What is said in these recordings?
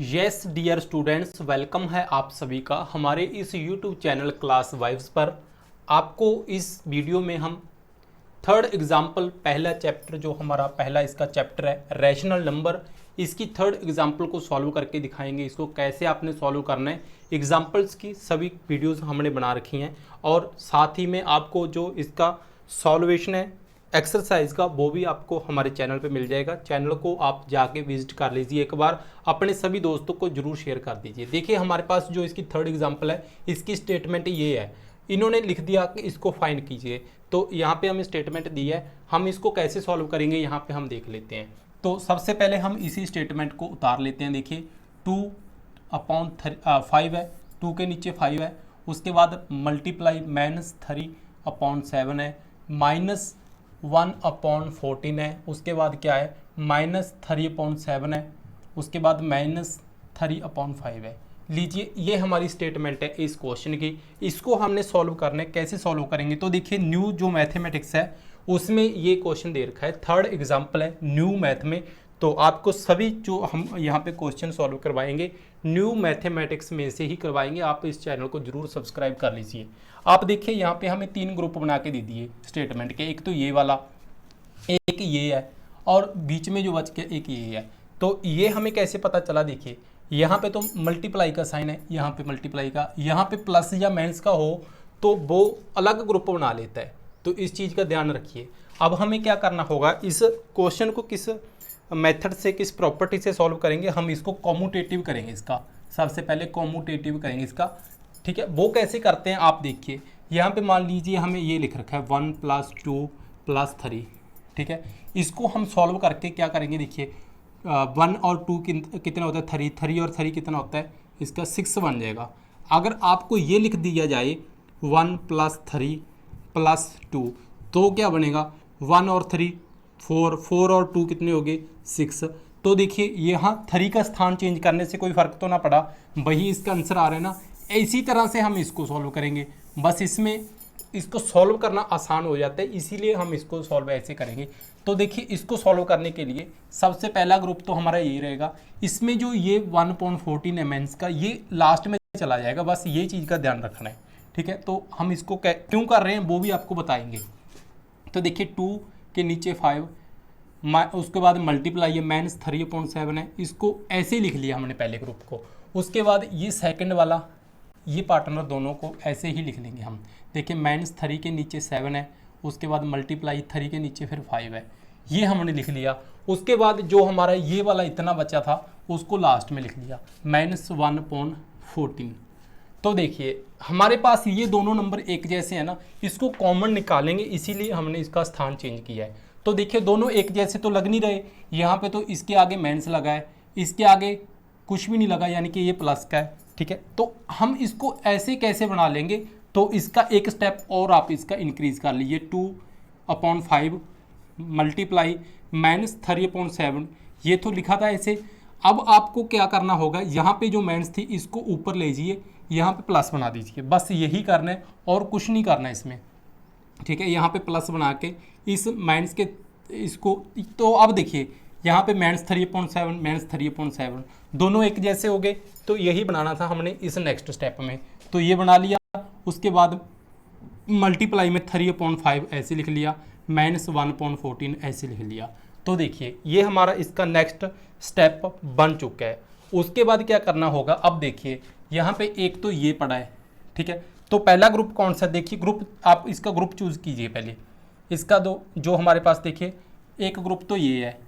Yes dear students, welcome है आप सभी का हमारे इस यूट्यूब चैनल क्लास वाइब्स पर। आपको इस वीडियो में हम थर्ड एग्जाम्पल, पहला चैप्टर जो हमारा पहला इसका चैप्टर है रैशनल नंबर, इसकी थर्ड एग्जाम्पल को सॉल्व करके दिखाएंगे। इसको कैसे आपने सॉल्व करना है, एग्जाम्पल्स की सभी वीडियोस हमने बना रखी हैं और साथ ही में आपको जो इसका सॉल्वेशन है एक्सरसाइज का वो भी आपको हमारे चैनल पे मिल जाएगा। चैनल को आप जाके विजिट कर लीजिए एक बार, अपने सभी दोस्तों को जरूर शेयर कर दीजिए। देखिए हमारे पास जो इसकी थर्ड एग्जाम्पल है, इसकी स्टेटमेंट ये है, इन्होंने लिख दिया कि इसको फाइंड कीजिए। तो यहाँ पे हमें स्टेटमेंट दी है, हम इसको कैसे सॉल्व करेंगे यहाँ पे हम देख लेते हैं। तो सबसे पहले हम इसी स्टेटमेंट को उतार लेते हैं। देखिए 2/5 है, 2 के नीचे 5 है, उसके बाद मल्टीप्लाई -3/7 है, -1/14 है, उसके बाद क्या है -3/7 है, उसके बाद -3/5 है। लीजिए ये हमारी स्टेटमेंट है इस क्वेश्चन की। इसको हमने सॉल्व करना है, कैसे सॉल्व करेंगे तो देखिए न्यू जो मैथमेटिक्स है उसमें ये क्वेश्चन दे रखा है, थर्ड एग्जाम्पल है न्यू मैथ में। तो आपको सभी जो हम यहाँ पे क्वेश्चन सॉल्व करवाएंगे न्यू मैथमेटिक्स में से ही करवाएंगे। आप इस चैनल को जरूर सब्सक्राइब कर लीजिए। आप देखिए यहाँ पे हमें 3 ग्रुप बना के दे दिए स्टेटमेंट के, एक तो ये वाला, एक ये है और बीच में जो बच गया एक ये है। तो ये हमें कैसे पता चला, देखिए यहाँ पे तो मल्टीप्लाई का साइन है, यहाँ पे मल्टीप्लाई का, यहाँ पे प्लस या माइनस का हो तो वो अलग ग्रुप बना लेता है। तो इस चीज़ का ध्यान रखिए। अब हमें क्या करना होगा, इस क्वेश्चन को किस मेथड से, किस प्रॉपर्टी से सॉल्व करेंगे, हम इसको कॉम्यूटेटिव करेंगे। इसका सबसे पहले कॉम्यूटेटिव करेंगे इसका, ठीक है। वो कैसे करते हैं आप देखिए, यहाँ पे मान लीजिए हमें ये लिख रखा है 1 + 2 + 3, ठीक है। इसको हम सॉल्व करके क्या करेंगे, देखिए 1 और 2 कितना होता है 3 और 3 कितना होता है, इसका 6 बन जाएगा। अगर आपको ये लिख दिया जाए 1 + 3 + 2 तो क्या बनेगा 1 और 3 4 और 2 कितने हो गए 6। तो देखिए यहाँ 3 का स्थान चेंज करने से कोई फ़र्क तो ना पड़ा, वही इसका आंसर आ रहा है ना। इसी तरह से हम इसको सॉल्व करेंगे, बस इसमें इसको सॉल्व करना आसान हो जाता है, इसीलिए हम इसको सॉल्व ऐसे करेंगे। तो देखिए इसको सॉल्व करने के लिए सबसे पहला ग्रुप तो हमारा यही रहेगा। इसमें जो ये 1/14 एमएन्स का ये लास्ट में चला जाएगा, बस ये चीज़ का ध्यान रखना है, ठीक है। तो हम इसको क्यों कर रहे हैं वो भी आपको बताएंगे। तो देखिए 2 के नीचे 5, उसके बाद मल्टीप्लाई है -3/7 है, इसको ऐसे ही लिख लिया हमने पहले ग्रुप को। उसके बाद ये सेकंड वाला, ये पार्टनर दोनों को ऐसे ही लिख लेंगे हम। देखिए -3 के नीचे 7 है, उसके बाद मल्टीप्लाई 3 के नीचे फिर 5 है, ये हमने लिख लिया। उसके बाद जो हमारा ये वाला इतना बचा था उसको लास्ट में लिख लिया -1/14। तो देखिए हमारे पास ये दोनों नंबर एक जैसे हैं ना, इसको कॉमन निकालेंगे, इसीलिए हमने इसका स्थान चेंज किया है। तो देखिए दोनों एक जैसे तो लग नहीं रहे, यहाँ पे तो इसके आगे माइनस लगा है, इसके आगे कुछ भी नहीं लगा, यानी कि ये प्लस का है, ठीक है। तो हम इसको ऐसे कैसे बना लेंगे, तो इसका एक स्टेप और आप इसका इंक्रीज कर लीजिए। 2/5 मल्टीप्लाई -3/7, ये तो लिखा था ऐसे। अब आपको क्या करना होगा, यहाँ पे जो माइनस थी इसको ऊपर ले जाइए, यहाँ पे प्लस बना दीजिए, बस यही करना है और कुछ नहीं करना है इसमें, ठीक है। यहाँ पे प्लस बना के इस माइनस के इसको, तो अब देखिए यहाँ पे -3/7 दोनों एक जैसे हो गए। तो यही बनाना था हमने इस नेक्स्ट स्टेप में, तो ये बना लिया। उसके बाद मल्टीप्लाई में 3/5 ऐसे लिख लिया, -1/14 ऐसे लिख लिया। तो देखिए ये हमारा इसका नेक्स्ट स्टेप बन चुका है। उसके बाद क्या करना होगा, अब देखिए यहाँ पे एक तो ये पड़ा है, ठीक है। तो पहला ग्रुप कौन सा, देखिए ग्रुप आप इसका ग्रुप चूज़ कीजिए पहले। इसका जो हमारे पास देखिए एक ग्रुप तो ये है,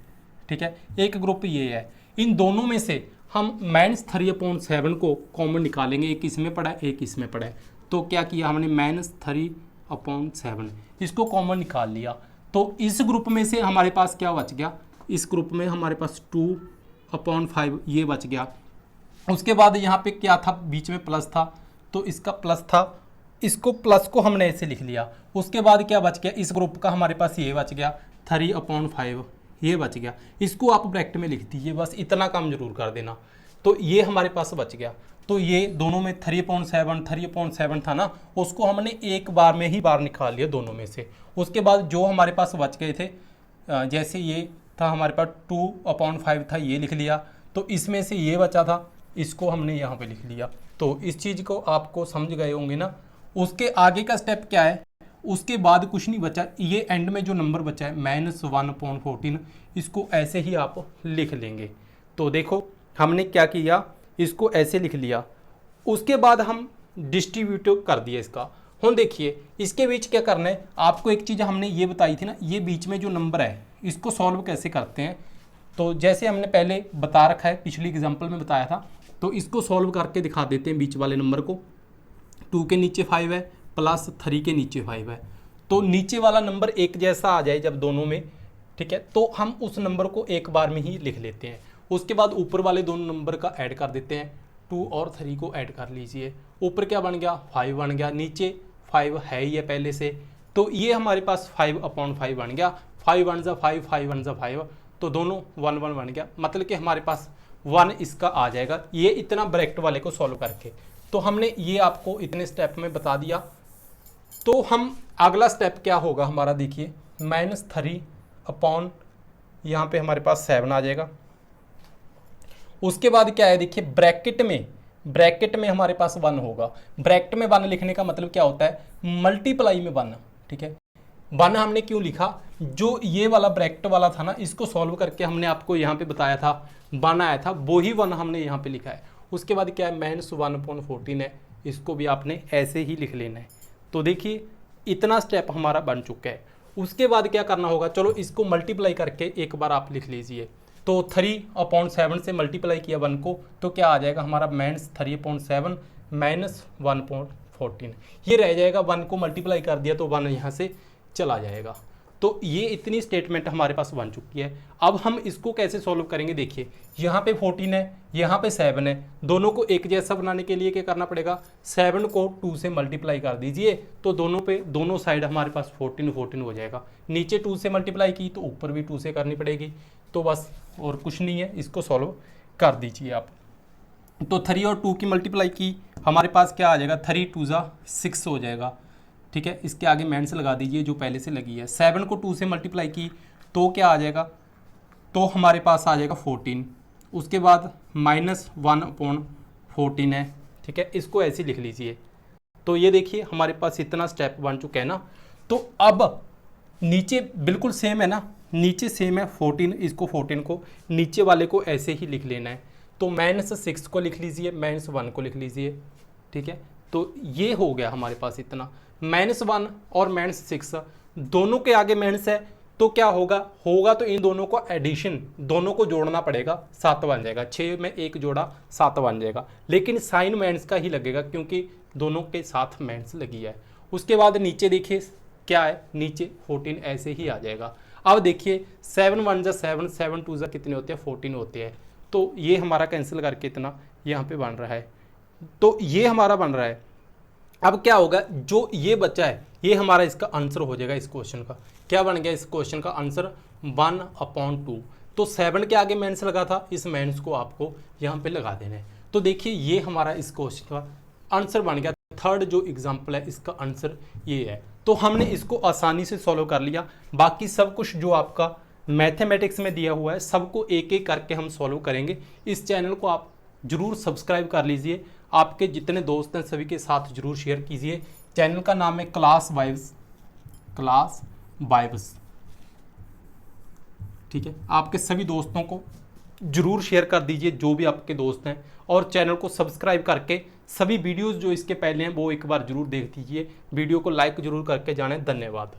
ठीक है, एक ग्रुप ये है। इन दोनों में से हम -3/7 को कॉमन निकालेंगे, एक इसमें पड़ा है एक इसमें पड़ा है। तो क्या किया हमने -3/7 इसको कॉमन निकाल लिया। तो इस ग्रुप में से हमारे पास क्या बच गया, इस ग्रुप में हमारे पास 2/5 ये बच गया। उसके बाद यहाँ पे क्या था, बीच में प्लस था, तो इसका प्लस था, इसको प्लस को हमने ऐसे लिख लिया। उसके बाद क्या बच गया, इस ग्रुप का हमारे पास ये बच गया 3/5, ये बच गया। इसको आप ब्रैकेट में लिख दीजिए, बस इतना काम जरूर कर देना। तो ये हमारे पास बच गया। तो ये दोनों में 3/7 था ना, उसको हमने एक बार में ही बाहर निकाल लिया दोनों में से। उसके बाद जो हमारे पास बच गए थे, जैसे ये था हमारे पास 2/5 था, ये लिख लिया। तो इसमें से ये बचा था, इसको हमने यहाँ पे लिख लिया। तो इस चीज़ को आपको समझ गए होंगे ना। उसके आगे का स्टेप क्या है, उसके बाद कुछ नहीं बचा, ये एंड में जो नंबर बचा है -1/14, इसको ऐसे ही आप लिख लेंगे। तो देखो हमने क्या किया, इसको ऐसे लिख लिया, उसके बाद हम डिस्ट्रीब्यूट कर दिया इसका। हम देखिए इसके बीच क्या करना है, आपको एक चीज़ हमने ये बताई थी ना, ये बीच में जो नंबर है इसको सॉल्व कैसे करते हैं। तो जैसे हमने पहले बता रखा है, पिछली एग्जाम्पल में बताया था, तो इसको सॉल्व करके दिखा देते हैं बीच वाले नंबर को। 2 के नीचे 5 है प्लस 3 के नीचे 5 है, तो नीचे वाला नंबर एक जैसा आ जाए जब दोनों में, ठीक है, तो हम उस नंबर को एक बार में ही लिख लेते हैं। उसके बाद ऊपर वाले दोनों नंबर का ऐड कर देते हैं, 2 और 3 को ऐड कर लीजिए। ऊपर क्या बन गया, 5 बन गया, नीचे 5 है ही है पहले से, तो ये हमारे पास 5/5 बन गया। 5 1 जा 5, 5 1 जा 5, तो दोनों 1 1 बन गया, मतलब कि हमारे पास 1 इसका आ जाएगा। ये इतना ब्रैकेट वाले को सॉल्व करके, तो हमने ये आपको इतने स्टेप में बता दिया। तो हम अगला स्टेप क्या होगा हमारा, देखिए -3 यहाँ पे हमारे पास 7 आ जाएगा। उसके बाद क्या है, देखिए ब्रैकेट में हमारे पास 1 होगा। ब्रैकेट में 1 लिखने का मतलब क्या होता है, मल्टीप्लाई में 1, ठीक है। 1 हमने क्यों लिखा, जो ये वाला ब्रैकेट वाला था ना, इसको सॉल्व करके हमने आपको यहाँ पे बताया था 1 आया था, वही 1 हमने यहाँ पे लिखा है। उसके बाद क्या है, -1/14 है, इसको भी आपने ऐसे ही लिख लेना है। तो देखिए इतना स्टेप हमारा बन चुका है। उसके बाद क्या करना होगा, चलो इसको मल्टीप्लाई करके एक बार आप लिख लीजिए। तो 3/7 से मल्टीप्लाई किया 1 को, तो क्या आ जाएगा हमारा -3/7 -1/14, ये रह जाएगा। 1 को मल्टीप्लाई कर दिया तो 1 यहाँ से चला जाएगा। तो ये इतनी स्टेटमेंट हमारे पास बन चुकी है। अब हम इसको कैसे सॉल्व करेंगे, देखिए यहाँ पे 14 है, यहाँ पे 7 है, दोनों को एक जैसा बनाने के लिए क्या करना पड़ेगा, 7 को 2 से मल्टीप्लाई कर दीजिए, तो दोनों साइड हमारे पास 14 हो जाएगा। नीचे 2 से मल्टीप्लाई की तो ऊपर भी 2 से करनी पड़ेगी, तो बस और कुछ नहीं है, इसको सॉल्व कर दीजिए आप। तो 3 और 2 की मल्टीप्लाई की, हमारे पास क्या आ जाएगा, 3 2 जा 6 हो जाएगा, ठीक है। इसके आगे माइनस लगा दीजिए जो पहले से लगी है। 7 को 2 से मल्टीप्लाई की तो क्या आ जाएगा, तो हमारे पास आ जाएगा 14। उसके बाद -1/14 है, ठीक है, इसको ऐसे लिख लीजिए। तो ये देखिए हमारे पास इतना स्टेप बन चुका है ना। तो अब नीचे बिल्कुल सेम है ना, नीचे सेम है 14, इसको 14 को नीचे वाले को ऐसे ही लिख लेना है। तो -6 को लिख लीजिए, -1 को लिख लीजिए, ठीक है। तो ये हो गया हमारे पास इतना। -1 और -6 दोनों के आगे माइनस है, तो क्या होगा तो इन दोनों को एडिशन, दोनों को जोड़ना पड़ेगा, 7 बन जाएगा। 6 में 1 जोड़ा 7 बन जाएगा, लेकिन साइन माइनस का ही लगेगा क्योंकि दोनों के साथ माइनस लगी है। उसके बाद नीचे देखिए क्या है, नीचे 14 ऐसे ही आ जाएगा। अब देखिए 7 1 जा 7, 7 2 जा कितने होते हैं, 14 होते हैं। तो ये हमारा कैंसिल करके इतना यहाँ पे बन रहा है, तो ये हमारा बन रहा है। अब क्या होगा, जो ये बचा है ये हमारा इसका आंसर हो जाएगा। इस क्वेश्चन का क्या बन गया, इस क्वेश्चन का आंसर 1/2। तो 7 के आगे माइनस लगा था, इस माइनस को आपको यहाँ पे लगा देना है। तो देखिए ये हमारा इस क्वेश्चन का आंसर बन गया। थर्ड जो एग्जाम्पल है इसका आंसर ये है। तो हमने इसको आसानी से सॉल्व कर लिया। बाकी सब कुछ जो आपका मैथमेटिक्स में दिया हुआ है सबको एक एक करके हम सॉल्व करेंगे। इस चैनल को आप जरूर सब्सक्राइब कर लीजिए, आपके जितने दोस्त हैं सभी के साथ जरूर शेयर कीजिए। चैनल का नाम है क्लास वाइब्स, ठीक है। आपके सभी दोस्तों को जरूर शेयर कर दीजिए जो भी आपके दोस्त हैं, और चैनल को सब्सक्राइब करके सभी वीडियोस जो इसके पहले हैं वो एक बार जरूर देख दीजिए। वीडियो को लाइक जरूर करके जानें। धन्यवाद।